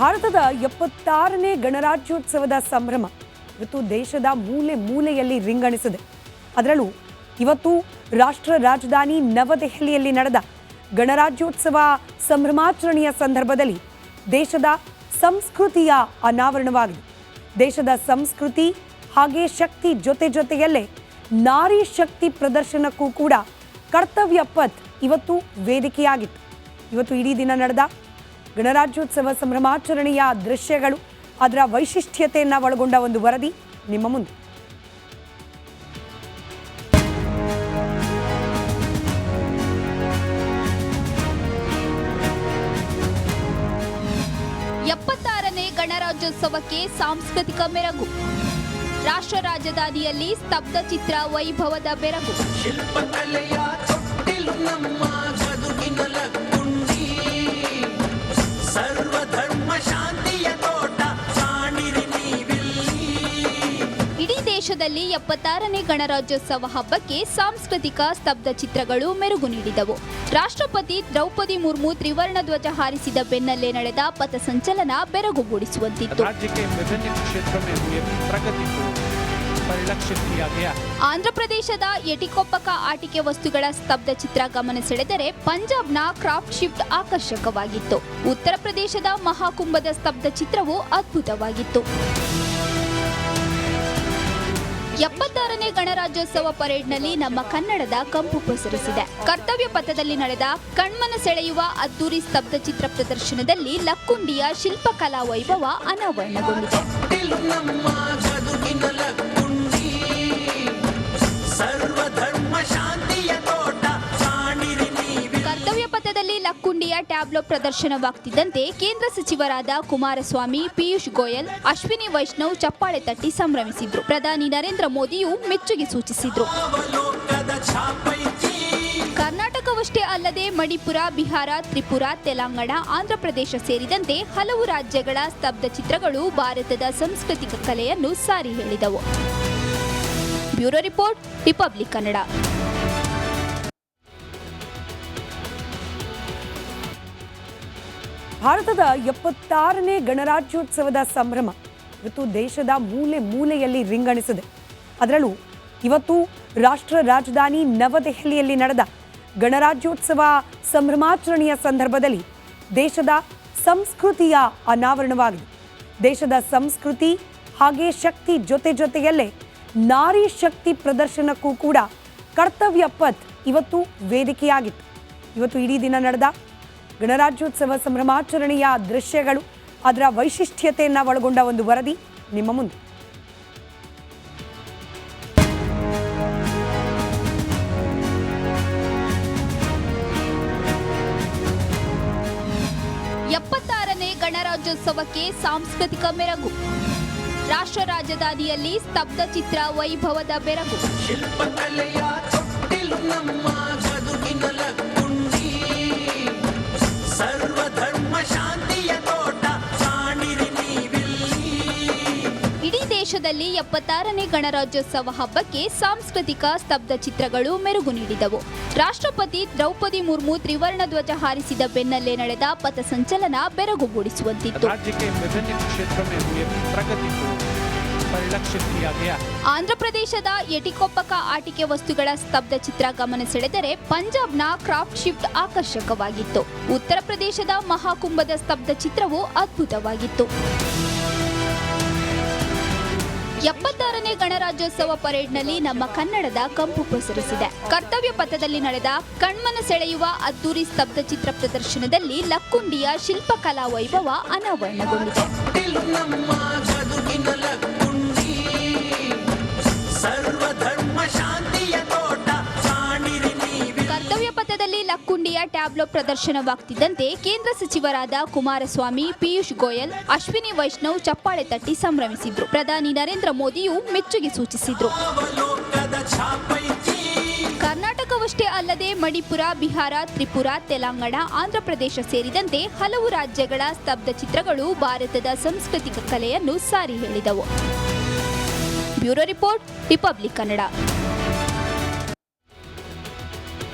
ಭಾರತದ 76ನೇ ಗಣರಾಜ್ಯೋತ್ಸವದ ಸಂಭ್ರಮ ಇವತ್ತು ದೇಶದ ಮೂಲೆ ಮೂಲೆಯಲ್ಲಿ ರಿಂಗಣಿಸಿದೆ. ಅದರಲ್ಲೂ ಇವತ್ತು ರಾಷ್ಟ್ರ ರಾಜಧಾನಿ ನವದೆಹಲಿಯಲ್ಲಿ ನಡೆದ ಗಣರಾಜ್ಯೋತ್ಸವ ಸಂಭ್ರಮಾಚರಣೆಯ ಸಂದರ್ಭದಲ್ಲಿ ದೇಶದ ಸಂಸ್ಕೃತಿಯ ಅನಾವರಣವಾಗಿದೆ. ದೇಶದ ಸಂಸ್ಕೃತಿ ಹಾಗೆ ಶಕ್ತಿ ಜೊತೆಯಲ್ಲೇ ನಾರಿ ಶಕ್ತಿ ಪ್ರದರ್ಶನಕ್ಕೂ ಕೂಡ ಕರ್ತವ್ಯ ಪಥ್ ಇವತ್ತು ವೇದಿಕೆಯಾಗಿತ್ತು. ಇವತ್ತು ಇಡೀ ದಿನ ನಡೆದ ಗಣರಾಜ್ಯೋತ್ಸವ ಸಂಭ್ರಮಾಚರಣೆಯ ದೃಶ್ಯಗಳು, ಅದರ ವೈಶಿಷ್ಟ್ಯತೆಯನ್ನು ಒಳಗೊಂಡ ಒಂದು ವರದಿ ನಿಮ್ಮ ಮುಂದೆ. ಗಣರಾಜ್ಯೋತ್ಸವಕ್ಕೆ ಸಾಂಸ್ಕೃತಿಕ ಮೆರಗು. ರಾಷ್ಟ್ರ ರಾಜಧಾನಿಯಲ್ಲಿ ಸ್ತಬ್ಧ ಚಿತ್ರ ವೈಭವದ ಬೆರಗು. ಶಿಲ್ಪಕಲೆಯ ತೊಟ್ಟಿಲು ನಮ್ಮ ಬದುಕಿನ ಲಕ್ಕುಂಡಿ, ಸರ್ವಧರ್ಮ ಶಾಂತಿಯ ತೋಟ ಕಾಣಿರಿ ನೀವಿಲ್ಲಿ. ಇಡೀ ದೇಶದಲ್ಲಿ 76ನೇ ಗಣರಾಜ್ಯೋತ್ಸವ ಹಬ್ಬಕ್ಕೆ ಸಾಂಸ್ಕೃತಿಕ ಸ್ತಬ್ಧ ಚಿತ್ರಗಳು ಮೆರುಗು ನೀಡಿದವು. ರಾಷ್ಟ್ರಪತಿ ದ್ರೌಪದಿ ಮುರ್ಮು ತ್ರಿವರ್ಣ ಧ್ವಜ ಹಾರಿಸಿದ ಬೆನ್ನಲ್ಲೇ ನಡೆದ ಪಥಸಂಚಲನ ಬೆರಗು ಮೂಡಿಸುವಂತಿತ್ತು. ಆಂಧ್ರಪ್ರದೇಶದ ಎಟಿಕೊಪ್ಪಕ ಆಟಿಕೆ ವಸ್ತುಗಳ ಸ್ತಬ್ಧ ಚಿತ್ರ ಗಮನ ಸೆಳೆದರೆ ಪಂಜಾಬ್ನ ಕ್ರಾಫ್ಟ್ ಶಿಫ್ಟ್ ಆಕರ್ಷಕವಾಗಿತ್ತು. ಉತ್ತರ ಪ್ರದೇಶದ ಮಹಾಕುಂಭದ ಸ್ತಬ್ಧ ಚಿತ್ರವು ಅದ್ಭುತವಾಗಿತ್ತು. 76ನೇ ಗಣರಾಜ್ಯೋತ್ಸವ ಪರೇಡ್ನಲ್ಲಿ ನಮ್ಮ ಕನ್ನಡದ ಕಂಪು ಪಸರಿಸಿದೆ. ಕರ್ತವ್ಯ ಪಥದಲ್ಲಿ ನಡೆದ ಕಣ್ಮನ ಸೆಳೆಯುವ ಅದ್ದೂರಿ ಸ್ತಬ್ಧ ಚಿತ್ರ ಪ್ರದರ್ಶನದಲ್ಲಿ ಲಕ್ಕುಂಡಿಯ ಶಿಲ್ಪಕಲಾ ವೈಭವ ಅನಾವರಣಗೊಂಡಿದೆ. ಕರ್ತವ್ಯ ಪಥದಲ್ಲಿ ಲಕ್ಕುಂಡಿಯ ಟ್ಯಾಬ್ಲೋ ಪ್ರದರ್ಶನವಾಗ್ತಿದ್ದಂತೆ ಕೇಂದ್ರ ಸಚಿವರಾದ ಕುಮಾರಸ್ವಾಮಿ, ಪಿಯೂಷ್ ಗೋಯಲ್, ಅಶ್ವಿನಿ ವೈಷ್ಣವ್ ಚಪ್ಪಾಳೆ ತಟ್ಟಿ ಸಂಭ್ರಮಿಸಿದ್ರು. ಪ್ರಧಾನಿ ನರೇಂದ್ರ ಮೋದಿಯು ಮೆಚ್ಚುಗೆ ಸೂಚಿಸಿದ್ರು. ಕರ್ನಾಟಕವಷ್ಟೇ ಅಲ್ಲದೆ ಮಣಿಪುರ, ಬಿಹಾರ, ತ್ರಿಪುರಾ, ತೆಲಂಗಾಣ, ಆಂಧ್ರಪ್ರದೇಶ ಸೇರಿದಂತೆ ಹಲವು ರಾಜ್ಯಗಳ ಸ್ತಬ್ಧ ಚಿತ್ರಗಳು ಭಾರತದ ಸಾಂಸ್ಕೃತಿಕ ಕಲೆಯನ್ನು ಸಾರಿ ಹೇಳಿದವು. Bureau report, republic Kannada. ಭಾರತದ 76ನೇ ಗಣರಾಜ್ಯೋತ್ಸವದ ಸಂಭ್ರಮ ಇವತ್ತು ದೇಶದ ಮೂಲೆ ಮೂಲೆಯಲ್ಲಿ ರಿಂಗಣಿಸಿದೆ. ಅದರಲ್ಲೂ ಇವತ್ತು ರಾಷ್ಟ್ರ ರಾಜಧಾನಿ ನವದೆಹಲಿಯಲ್ಲಿ ನಡೆದ ಗಣರಾಜ್ಯೋತ್ಸವ ಸಂಭ್ರಮಾಚರಣೆಯ ಸಂದರ್ಭದಲ್ಲಿ ದೇಶದ ಸಂಸ್ಕೃತಿಯ ಅನಾವರಣವಾಗಿದೆ. ದೇಶದ ಸಂಸ್ಕೃತಿ ಹಾಗೆ ಶಕ್ತಿ ಜೊತೆಯಲ್ಲೇ ನಾರಿ ಶಕ್ತಿ ಪ್ರದರ್ಶನಕ್ಕೂ ಕೂಡ ಕರ್ತವ್ಯ ಪಥ್ ಇವತ್ತು ವೇದಿಕೆಯಾಗಿತ್ತು. ಇವತ್ತು ಇಡೀ ದಿನ ನಡೆದ ಗಣರಾಜ್ಯೋತ್ಸವ ಸಂಭ್ರಮಾಚರಣೆಯ ದೃಶ್ಯಗಳು, ಅದರ ವೈಶಿಷ್ಟ್ಯತೆಯನ್ನು ಒಳಗೊಂಡ ಒಂದು ವರದಿ ನಿಮ್ಮ ಮುಂದೆ. ಗಣರಾಜ್ಯೋತ್ಸವಕ್ಕೆ ಸಾಂಸ್ಕೃತಿಕ ಮೆರಗು. ರಾಷ್ಟ್ರ ರಾಜಧಾನಿಯಲ್ಲಿ ಸ್ತಬ್ಧ ಚಿತ್ರ ವೈಭವದ ಬೆರಗು. ಶಿಲ್ಪಕಲೆಯ ತೊಟ್ಟಿಲು ನಮ್ಮ ಬದುಕಿನ ಲಕ್ಕುಂಡಿ, ಸರ್ವಧರ್ಮ ಶಾಂತಿಯ ತೋಟ ಕಾಣಿರಿ ನೀವಿಲ್ಲಿ. ಇಡೀ ದೇಶದಲ್ಲಿ 76ನೇ ಗಣರಾಜ್ಯೋತ್ಸವ ಹಬ್ಬಕ್ಕೆ ಸಾಂಸ್ಕೃತಿಕ ಸ್ತಬ್ಧ ಚಿತ್ರಗಳು ಮೆರುಗು ನೀಡಿದವು. ರಾಷ್ಟ್ರಪತಿ ದ್ರೌಪದಿ ಮುರ್ಮು ತ್ರಿವರ್ಣ ಧ್ವಜ ಹಾರಿಸಿದ ಬೆನ್ನಲ್ಲೇ ನಡೆದ ಪಥಸಂಚಲನ ಬೆರಗು ಮೂಡಿಸುವಂತಿತ್ತು. ಆಂಧ್ರಪ್ರದೇಶದ ಎಟಿಕೊಪ್ಪಕ ಆಟಿಕೆ ವಸ್ತುಗಳ ಸ್ತಬ್ಧ ಚಿತ್ರ ಗಮನ ಸೆಳೆದರೆ ಪಂಜಾಬ್ನ ಕ್ರಾಫ್ಟ್ ಶಿಫ್ಟ್ ಆಕರ್ಷಕವಾಗಿತ್ತು. ಉತ್ತರ ಪ್ರದೇಶದ ಮಹಾಕುಂಭದ ಸ್ತಬ್ಧ ಚಿತ್ರವು ಅದ್ಭುತವಾಗಿತ್ತು. 76ನೇ ಗಣರಾಜ್ಯೋತ್ಸವ ಪರೇಡ್ನಲ್ಲಿ ನಮ್ಮ ಕನ್ನಡದ ಕಂಪು ಪಸರಿಸಿದೆ. ಕರ್ತವ್ಯ ಪಥದಲ್ಲಿ ನಡೆದ ಕಣ್ಮನ ಸೆಳೆಯುವ ಅದ್ದೂರಿ ಸ್ತಬ್ಧ ಚಿತ್ರ ಪ್ರದರ್ಶನದಲ್ಲಿ ಲಕ್ಕುಂಡಿಯ ಶಿಲ್ಪಕಲಾ ವೈಭವ ಅನಾವರಣಗೊಂಡಿದೆ. ಕರ್ತವ್ಯ ಪಥದಲ್ಲಿ ಲಕ್ಕುಂಡಿಯ ಟ್ಯಾಬ್ಲೋ ಪ್ರದರ್ಶನವಾಗ್ತಿದ್ದಂತೆ ಕೇಂದ್ರ ಸಚಿವರಾದ ಕುಮಾರಸ್ವಾಮಿ, ಪಿಯೂಷ್ ಗೋಯಲ್, ಅಶ್ವಿನಿ ವೈಷ್ಣವ್ ಚಪ್ಪಾಳೆ ತಟ್ಟಿ ಸಂಭ್ರಮಿಸಿದ್ರು. ಪ್ರಧಾನಿ ನರೇಂದ್ರ ಮೋದಿಯು ಮೆಚ್ಚುಗೆ ಸೂಚಿಸಿದ್ರು. ಕರ್ನಾಟಕವಷ್ಟೇ ಅಲ್ಲದೆ ಮಣಿಪುರ, ಬಿಹಾರ, ತ್ರಿಪುರಾ, ತೆಲಂಗಾಣ, ಆಂಧ್ರಪ್ರದೇಶ ಸೇರಿದಂತೆ ಹಲವು ರಾಜ್ಯಗಳ ಸ್ತಬ್ಧ ಚಿತ್ರಗಳು ಭಾರತದ ಸಾಂಸ್ಕೃತಿಕ ಕಲೆಯನ್ನು ಸಾರಿ ಹೇಳಿದವು. Bureau report, republic Kannada.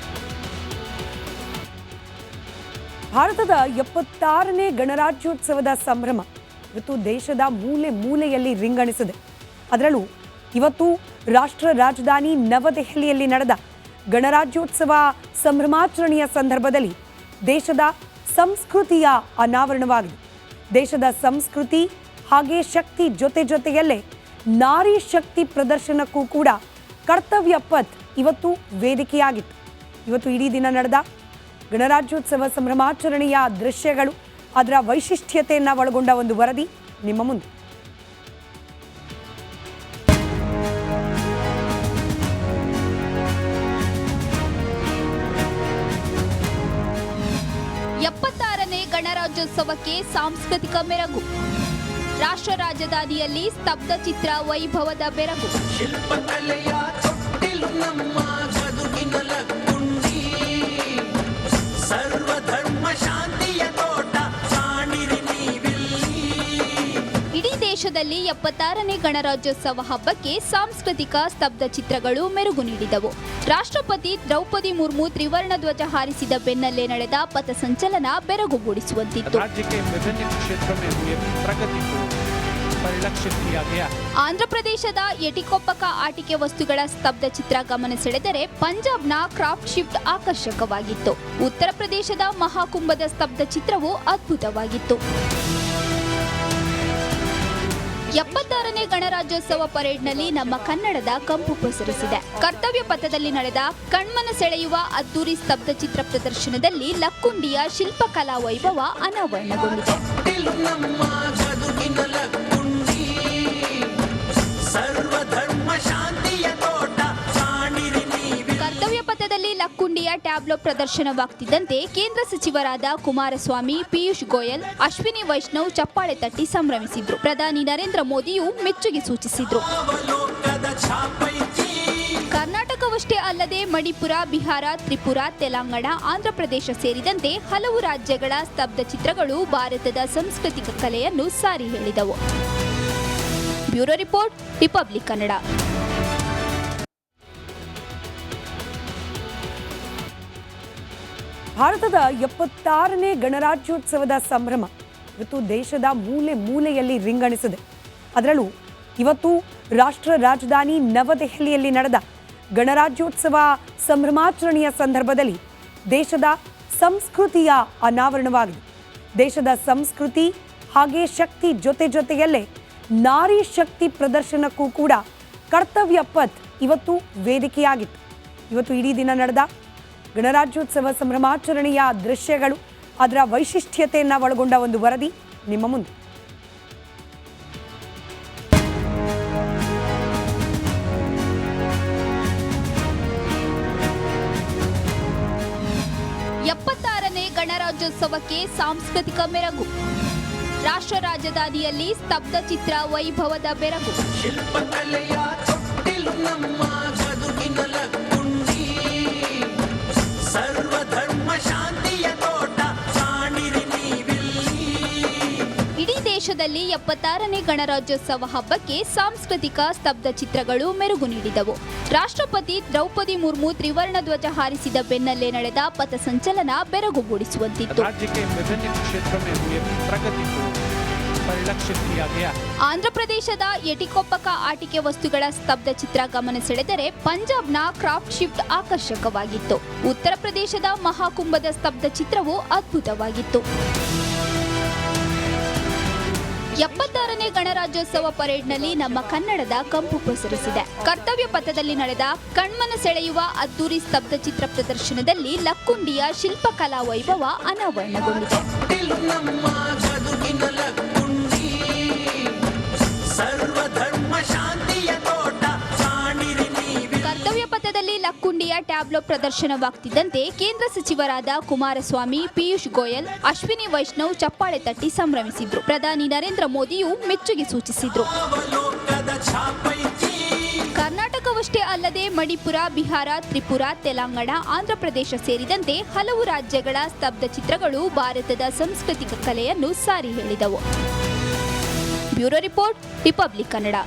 ಭಾರತದ 76ನೇ ಗಣರಾಜ್ಯೋತ್ಸವದ ಸಂಭ್ರಮ ಇವತ್ತು ದೇಶದ ಮೂಲೆ ಮೂಲೆಯಲ್ಲಿ ರಿಂಗಣಿಸಿದೆ. ಅದರಲ್ಲೂ ಇವತ್ತು ರಾಷ್ಟ್ರ ರಾಜಧಾನಿ ನವದೆಹಲಿಯಲ್ಲಿ ನಡೆದ ಗಣರಾಜ್ಯೋತ್ಸವ ಸಂಭ್ರಮಾಚರಣೆಯ ಸಂದರ್ಭದಲ್ಲಿ ದೇಶದ ಸಂಸ್ಕೃತಿಯ ಅನಾವರಣವಾಗಿದೆ. ದೇಶದ ಸಂಸ್ಕೃತಿ ಹಾಗೆ ಶಕ್ತಿ ಜೊತೆಯಲ್ಲೇ ನಾರಿ ಶಕ್ತಿ ಪ್ರದರ್ಶನಕ್ಕೂ ಕೂಡ ಕರ್ತವ್ಯ ಪಥ್ ಇವತ್ತು ವೇದಿಕೆಯಾಗಿತ್ತು. ಇವತ್ತು ಇಡೀ ದಿನ ನಡೆದ ಗಣರಾಜ್ಯೋತ್ಸವ ಸಂಭ್ರಮಾಚರಣೆಯ ದೃಶ್ಯಗಳು, ಅದರ ವೈಶಿಷ್ಟ್ಯತೆಯನ್ನು ಒಳಗೊಂಡ ಒಂದು ವರದಿ ನಿಮ್ಮ ಮುಂದೆ. ಎಪ್ಪತ್ತಾರನೇ ಗಣರಾಜ್ಯೋತ್ಸವಕ್ಕೆ ಸಾಂಸ್ಕೃತಿಕ ಮೆರಗು. ರಾಷ್ಟ್ರ ರಾಜಧಾನಿಯಲ್ಲಿ ಸ್ತಬ್ಧ ಚಿತ್ರ ವೈಭವದ ಬೆರಗು. ಶಿಲ್ಪಕಲೆಯ ತೊಟ್ಟಿಲು ನಮ್ಮ ಬದುಕಿನ ಲಕ್ಕುಂಡಿ, ಸರ್ವಧರ್ಮ ಶಾಂತಿಯ ತೋಟ ಕಾಣಿರಿ ನೀವಿಲ್ಲಿ. ಇಡೀ ದೇಶದಲ್ಲಿ 76ನೇ ಗಣರಾಜ್ಯೋತ್ಸವ ಹಬ್ಬಕ್ಕೆ ಸಾಂಸ್ಕೃತಿಕ ಸ್ತಬ್ಧ ಚಿತ್ರಗಳು ಮೆರುಗು ನೀಡಿದವು. ರಾಷ್ಟ್ರಪತಿ ದ್ರೌಪದಿ ಮುರ್ಮು ತ್ರಿವರ್ಣ ಧ್ವಜ ಹಾರಿಸಿದ ಬೆನ್ನಲ್ಲೇ ನಡೆದ ಪಥಸಂಚಲನ ಬೆರಗು ಮೂಡಿಸುವಂತಿತ್ತು. राज्य के विभिन्न क्षेत्रों में हुए प्रगति को परिलक्षित किया गया. ಆಂಧ್ರಪ್ರದೇಶದ ಎಟಿಕೊಪ್ಪಕ ಆಟಿಕೆ ವಸ್ತುಗಳ ಸ್ತಬ್ಧ ಚಿತ್ರ ಗಮನ ಸೆಳೆದರೆ ಪಂಜಾಬ್ನ ಕ್ರಾಫ್ಟ್ ಶಿಫ್ಟ್ ಆಕರ್ಷಕವಾಗಿತ್ತು. ಉತ್ತರ ಪ್ರದೇಶದ ಮಹಾಕುಂಭದ ಸ್ತಬ್ಧ ಚಿತ್ರವು ಅದ್ಭುತವಾಗಿತ್ತು. 76ನೇ ಗಣರಾಜ್ಯೋತ್ಸವ ಪರೇಡ್ನಲ್ಲಿ ನಮ್ಮ ಕನ್ನಡದ ಕಂಪು ಪಸರಿಸಿದೆ. ಕರ್ತವ್ಯ ಪಥದಲ್ಲಿ ನಡೆದ ಕಣ್ಮನ ಸೆಳೆಯುವ ಅದ್ದೂರಿ ಸ್ತಬ್ಧ ಚಿತ್ರ ಪ್ರದರ್ಶನದಲ್ಲಿ ಲಕ್ಕುಂಡಿಯ ಶಿಲ್ಪಕಲಾ ವೈಭವ ಅನಾವರಣಗೊಂಡಿದೆ. ತೊಟ್ಟಿಲು ನಮ್ಮ ಬದುಕಿನ ಲಕ್ಕುಂಡಿ, ಸರ್ವಧರ್ಮ ಶಾಂತಿಯ ತೋಟ ಕಾಣಿರಿ ನೀವಿಲ್ಲಿ. ಕರ್ತವ್ಯ ಪಥದಲ್ಲಿ ಲಕ್ಕುಂಡಿಯ ಟ್ಯಾಬ್ಲೋ ಪ್ರದರ್ಶನವಾಗ್ತಿದ್ದಂತೆ ಕೇಂದ್ರ ಸಚಿವರಾದ ಕುಮಾರಸ್ವಾಮಿ, ಪಿಯೂಷ್ ಗೋಯಲ್, ಅಶ್ವಿನಿ ವೈಷ್ಣವ್ ಚಪ್ಪಾಳೆ ತಟ್ಟಿ ಸಂಭ್ರಮಿಸಿದ್ರು. ಪ್ರಧಾನಿ ನರೇಂದ್ರ ಮೋದಿಯು ಮೆಚ್ಚುಗೆ ಸೂಚಿಸಿದ್ರು. ಅವಲೋಕದ ಛಾಪೈತಿ, ಕರ್ನಾಟಕವಷ್ಟೇ ಅಲ್ಲದೆ ಮಣಿಪುರ, ಬಿಹಾರ, ತ್ರಿಪುರ, ತೆಲಂಗಾಣ, ಆಂಧ್ರಪ್ರದೇಶ ಸೇರಿದಂತೆ ಹಲವು ರಾಜ್ಯಗಳ ಸ್ತಬ್ಧ ಚಿತ್ರಗಳು ಭಾರತದ ಸಾಂಸ್ಕೃತಿಕ ಕಲೆಯನ್ನು ಸಾರಿ ಹೇಳಿದವು. Bureau report, republic Kannada. ಭಾರತದ 76ನೇ ಗಣರಾಜ್ಯೋತ್ಸವದ ಸಂಭ್ರಮ ಇವತ್ತು ದೇಶದ ಮೂಲೆ ಮೂಲೆಯಲ್ಲಿ ರಿಂಗಣಿಸಿದೆ. ಅದರಲ್ಲೂ ಇವತ್ತು ರಾಷ್ಟ್ರ ರಾಜಧಾನಿ ನವದೆಹಲಿಯಲ್ಲಿ ನಡೆದ ಗಣರಾಜ್ಯೋತ್ಸವ ಸಂಭ್ರಮಾಚರಣೆಯ ಸಂದರ್ಭದಲ್ಲಿ ದೇಶದ ಸಂಸ್ಕೃತಿಯ ಅನಾವರಣವಾಗಿದೆ. ದೇಶದ ಸಂಸ್ಕೃತಿ ಹಾಗೆ ಶಕ್ತಿ ಜೊತೆಯಲ್ಲೇ ನಾರಿ ಶಕ್ತಿ ಪ್ರದರ್ಶನಕ್ಕೂ ಕೂಡ ಕರ್ತವ್ಯ ಪಥ್ ಇವತ್ತು ವೇದಿಕೆಯಾಗಿತ್ತು. ಇವತ್ತು ಇಡೀ ದಿನ ನಡೆದ ಗಣರಾಜ್ಯೋತ್ಸವ ಸಂಭ್ರಮಾಚರಣೆಯ ದೃಶ್ಯಗಳು, ಅದರ ವೈಶಿಷ್ಟ್ಯತೆಯನ್ನು ಒಳಗೊಂಡ ಒಂದು ವರದಿ ನಿಮ್ಮ ಮುಂದೆ. ಎಪ್ಪತ್ತಾರನೇ ಗಣರಾಜ್ಯೋತ್ಸವಕ್ಕೆ ಸಾಂಸ್ಕೃತಿಕ ಮೆರಗು. ರಾಷ್ಟ್ರ ರಾಜಧಾನಿಯಲ್ಲಿ ಸ್ತಬ್ಧ ಚಿತ್ರ ವೈಭವದ ಬೆರಗು. ಶಿಲ್ಪಕಲೆಯ ತೊಟ್ಟಿಲು ನಮ್ಮ ಬದುಕಿನ ಲಕ್ಕುಂಡಿ, ಸರ್ವಧರ್ಮ ಶಾಂತಿಯ ತೋಟ ಕಾಣಿರಿ ನೀವಿಲ್ಲಿ. ಇಡೀ ದೇಶದಲ್ಲಿ 76ನೇ ಗಣರಾಜ್ಯೋತ್ಸವ ಹಬ್ಬಕ್ಕೆ ಸಾಂಸ್ಕೃತಿಕ ಸ್ತಬ್ಧ ಚಿತ್ರಗಳು ಮೆರುಗು ನೀಡಿದವು. ರಾಷ್ಟ್ರಪತಿ ದ್ರೌಪದಿ ಮುರ್ಮು ತ್ರಿವರ್ಣ ಧ್ವಜ ಹಾರಿಸಿದ ಬೆನ್ನಲ್ಲೇ ನಡೆದ ಪಥಸಂಚಲನ ಬೆರಗು ಮೂಡಿಸುವಂತಿತ್ತು. राज्य के विभिन्न क्षेत्रों में हुए प्रगति को परिलक्षित किया गया. ಆಂಧ್ರಪ್ರದೇಶದ ಎಟಿಕೊಪ್ಪಕ ಆಟಿಕೆ ವಸ್ತುಗಳ ಸ್ತಬ್ಧ ಚಿತ್ರ ಗಮನ ಸೆಳೆದರೆ ಪಂಜಾಬ್ನ ಕ್ರಾಫ್ಟ್ ಶಿಫ್ಟ್ ಆಕರ್ಷಕವಾಗಿತ್ತು. ಉತ್ತರ ಪ್ರದೇಶದ ಮಹಾಕುಂಭದ ಸ್ತಬ್ಧ ಚಿತ್ರವು ಅದ್ಭುತವಾಗಿತ್ತು. 76ನೇ ಗಣರಾಜ್ಯೋತ್ಸವ ಪರೇಡ್ನಲ್ಲಿ ನಮ್ಮ ಕನ್ನಡದ ಕಂಪು ಪಸರಿಸಿದೆ. ಕರ್ತವ್ಯ ಪಥದಲ್ಲಿ ನಡೆದ ಕಣ್ಮನ ಸೆಳೆಯುವ ಅದ್ದೂರಿ ಸ್ತಬ್ಧ ಚಿತ್ರ ಪ್ರದರ್ಶನದಲ್ಲಿ ಲಕ್ಕುಂಡಿಯ ಶಿಲ್ಪಕಲಾ ವೈಭವ ಅನಾವರಣಗೊಂಡಿದೆ. ತೊಟ್ಟಿಲು ನಮ್ಮ ಬದುಕಿನ ಲಕ್ಕುಂಡಿ, ಸರ್ವಧರ್ಮ ಶಾಂತಿಯ ತೋಟ ಕಾಣಿರಿ ನೀವಿಲ್ಲಿ. ಕರ್ತವ್ಯ ಪಥದಲ್ಲಿ ಲಕ್ಕುಂಡಿಯ ಟ್ಯಾಬ್ಲೋ ಪ್ರದರ್ಶನವಾಗ್ತಿದ್ದಂತೆ ಕೇಂದ್ರ ಸಚಿವರಾದ ಕುಮಾರಸ್ವಾಮಿ, ಪಿಯೂಷ್ ಗೋಯಲ್, ಅಶ್ವಿನಿ ವೈಷ್ಣವ್ ಚಪ್ಪಾಳೆ ತಟ್ಟಿ ಸಂಭ್ರಮಿಸಿದ್ರು. ಪ್ರಧಾನಿ ನರೇಂದ್ರ ಮೋದಿಯು ಮೆಚ್ಚುಗೆ ಸೂಚಿಸಿದ್ರು. ಅವಲೋಕದ ಛಾಪೈತಿ, ಕರ್ನಾಟಕವಷ್ಟೇ ಅಲ್ಲದೆ ಮಣಿಪುರ, ಬಿಹಾರ, ತ್ರಿಪುರ, ತೆಲಂಗಾಣ, ಆಂಧ್ರಪ್ರದೇಶ ಸೇರಿದಂತೆ ಹಲವು ರಾಜ್ಯಗಳ ಸ್ತಬ್ಧ ಚಿತ್ರಗಳು ಭಾರತದ ಸಾಂಸ್ಕೃತಿಕ ಕಲೆಯನ್ನು ಸಾರಿ ಹೇಳಿದವು. Bureau report, republic Kannada.